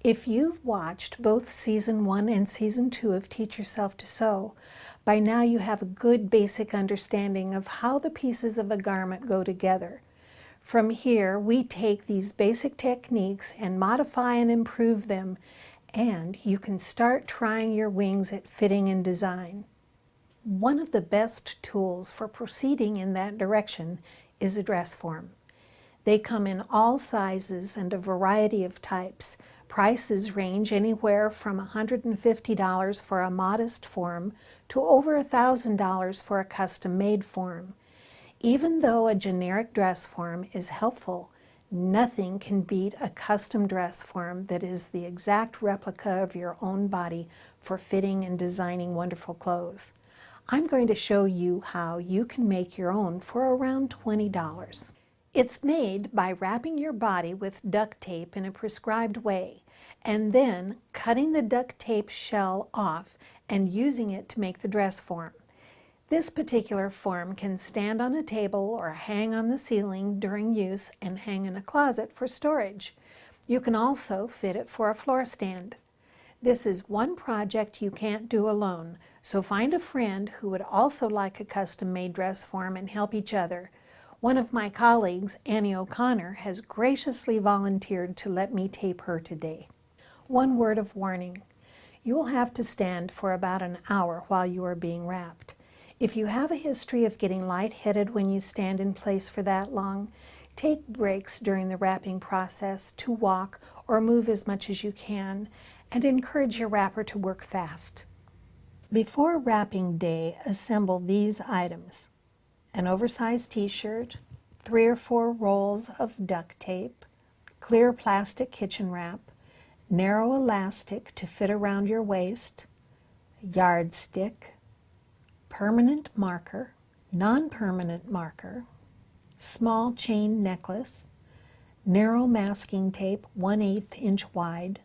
If you've watched both Season 1 and Season 2 of Teach Yourself to Sew, by now you have a good basic understanding of how the pieces of a garment go together. From here, we take these basic techniques and modify and improve them, and you can start trying your wings at fitting and design. One of the best tools for proceeding in that direction is a dress form. They come in all sizes and a variety of types. Prices range anywhere from $150 for a modest form to over $1,000 for a custom-made form. Even though a generic dress form is helpful, nothing can beat a custom dress form that is the exact replica of your own body for fitting and designing wonderful clothes. I'm going to show you how you can make your own for around $20. It's made by wrapping your body with duct tape in a prescribed way, and then cutting the duct tape shell off and using it to make the dress form. This particular form can stand on a table or hang on the ceiling during use and hang in a closet for storage. You can also fit it for a floor stand. This is one project you can't do alone, so find a friend who would also like a custom-made dress form and help each other. One of my colleagues, Annie O'Connor, has graciously volunteered to let me tape her today. One word of warning. You will have to stand for about an hour while you are being wrapped. If you have a history of getting lightheaded when you stand in place for that long, take breaks during the wrapping process to walk or move as much as you can, and encourage your wrapper to work fast. Before wrapping day, assemble these items: an oversized t-shirt, 3 or 4 rolls of duct tape, clear plastic kitchen wrap, narrow elastic to fit around your waist, yardstick, permanent marker, non-permanent marker, small chain necklace, narrow masking tape 1/8 inch wide,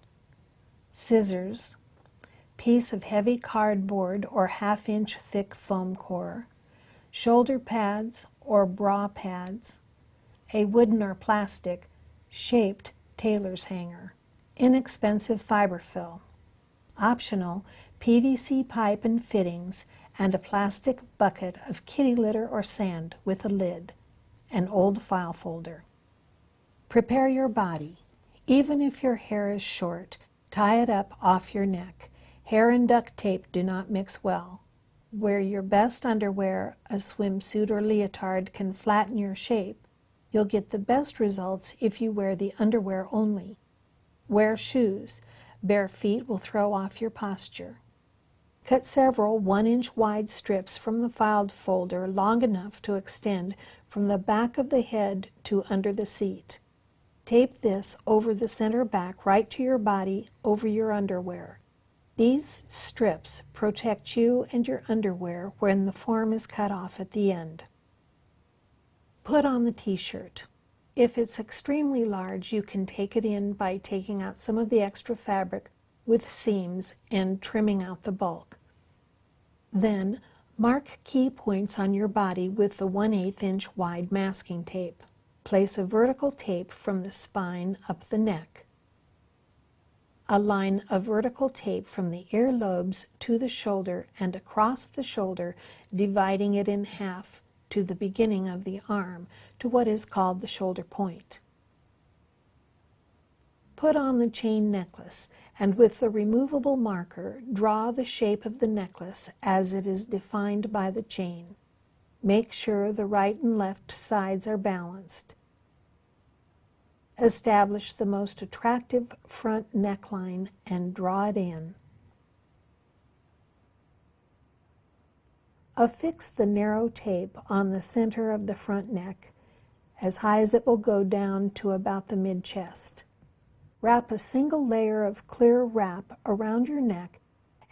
scissors, piece of heavy cardboard or 1/2 inch thick foam core, shoulder pads or bra pads, a wooden or plastic shaped tailor's hanger, inexpensive fiber fill, optional PVC pipe and fittings, and a plastic bucket of kitty litter or sand with a lid, an old file folder. Prepare your body. Even if your hair is short, tie it up off your neck. Hair and duct tape do not mix well. Where your best underwear, a swimsuit or leotard, can flatten your shape, you'll get the best results if you wear the underwear only. Wear shoes. Bare feet will throw off your posture. Cut several 1-inch wide strips from the filed folder long enough to extend from the back of the head to under the seat. Tape this over the center back right to your body over your underwear. These strips protect you and your underwear when the form is cut off at the end. Put on the t-shirt. If it's extremely large, you can take it in by taking out some of the extra fabric with seams and trimming out the bulk. Then, mark key points on your body with the 1/8 inch wide masking tape. Place a vertical tape from the spine up the neck. A line of vertical tape from the earlobes to the shoulder and across the shoulder, dividing it in half to the beginning of the arm, to what is called the shoulder point. Put on the chain necklace, and with the removable marker, draw the shape of the necklace as it is defined by the chain. Make sure the right and left sides are balanced. Establish the most attractive front neckline and draw it in. Affix the narrow tape on the center of the front neck, as high as it will go down to about the mid-chest. Wrap a single layer of clear wrap around your neck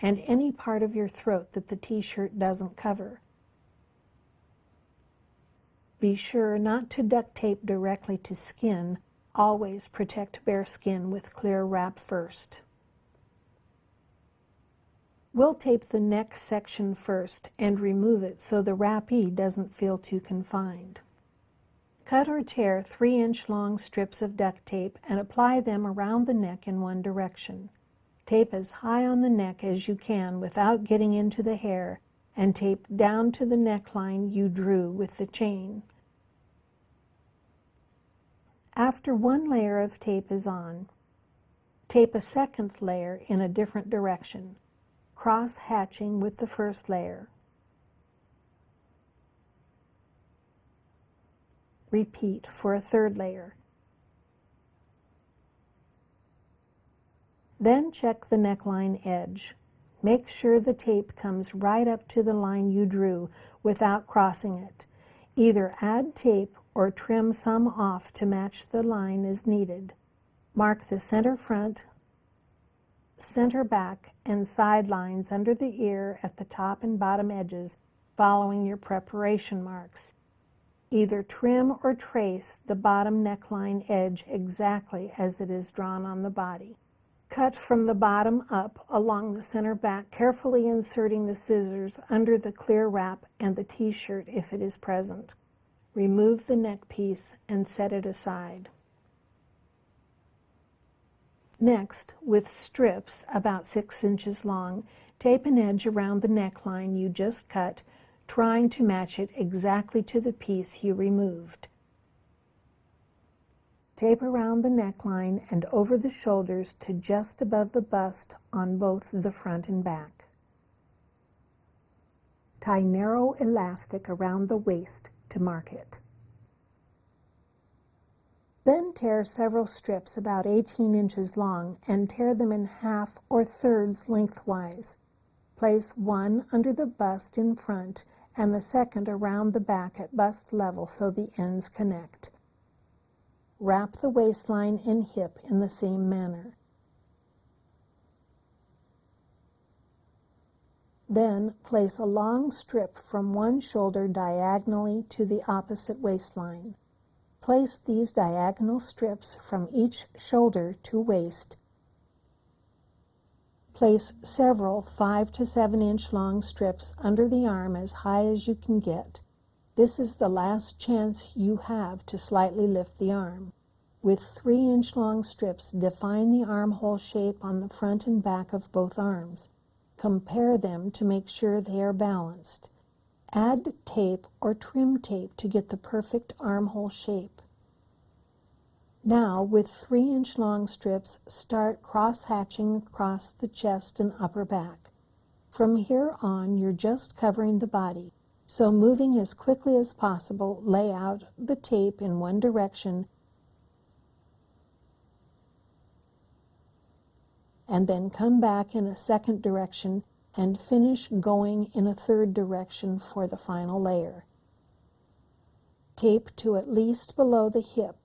and any part of your throat that the t-shirt doesn't cover. Be sure not to duct tape directly to skin. Always protect bare skin with clear wrap first. We'll tape the neck section first and remove it so the wrappee doesn't feel too confined. Cut or tear 3-inch long strips of duct tape and apply them around the neck in one direction. Tape as high on the neck as you can without getting into the hair, and tape down to the neckline you drew with the chain. After one layer of tape is on, tape a second layer in a different direction, cross-hatching with the first layer. Repeat for a third layer. Then check the neckline edge. Make sure the tape comes right up to the line you drew without crossing it. Either add tape or trim some off to match the line as needed. Mark the center front, center back, and side lines under the ear at the top and bottom edges following your preparation marks. Either trim or trace the bottom neckline edge exactly as it is drawn on the body. Cut from the bottom up along the center back, carefully inserting the scissors under the clear wrap and the t-shirt if it is present. Remove the neck piece and set it aside. Next, with strips about 6 inches long, tape an edge around the neckline you just cut, trying to match it exactly to the piece you removed. Tape around the neckline and over the shoulders to just above the bust on both the front and back. Tie narrow elastic around the waist to mark it. Then tear several strips about 18 inches long and tear them in half or thirds lengthwise. Place one under the bust in front and the second around the back at bust level so the ends connect. Wrap the waistline and hip in the same manner. Then place a long strip from one shoulder diagonally to the opposite waistline. Place these diagonal strips from each shoulder to waist. Place several 5 to 7 inch long strips under the arm as high as you can get. This is the last chance you have to slightly lift the arm. With 3 inch long strips, define the armhole shape on the front and back of both arms. Compare them to make sure they are balanced. Add tape or trim tape to get the perfect armhole shape. Now, with 3 inch long strips, start cross-hatching across the chest and upper back. From here on, you're just covering the body, so moving as quickly as possible, lay out the tape in one direction and then come back in a second direction and finish going in a third direction for the final layer. Tape to at least below the hip.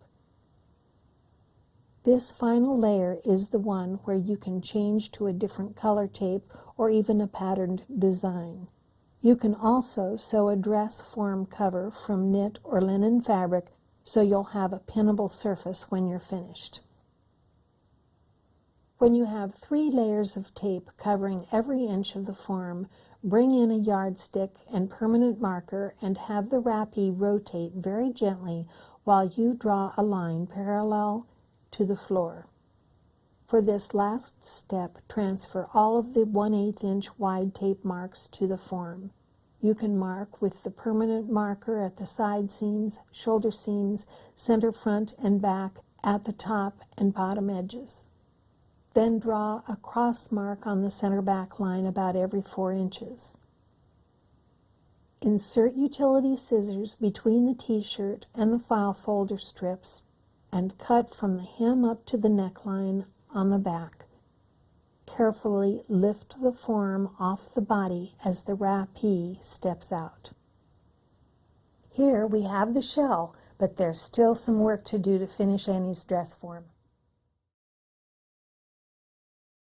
This final layer is the one where you can change to a different color tape or even a patterned design. You can also sew a dress form cover from knit or linen fabric so you'll have a pinnable surface when you're finished. When you have 3 layers of tape covering every inch of the form, bring in a yardstick and permanent marker and have the wrappee rotate very gently while you draw a line parallel to the floor. For this last step, transfer all of the 1/8 inch wide tape marks to the form. You can mark with the permanent marker at the side seams, shoulder seams, center front and back, at the top and bottom edges. Then draw a cross mark on the center back line about every 4 inches. Insert utility scissors between the t-shirt and the file folder strips and cut from the hem up to the neckline on the back. Carefully lift the form off the body as the wrappee steps out. Here we have the shell, but there's still some work to do to finish Annie's dress form.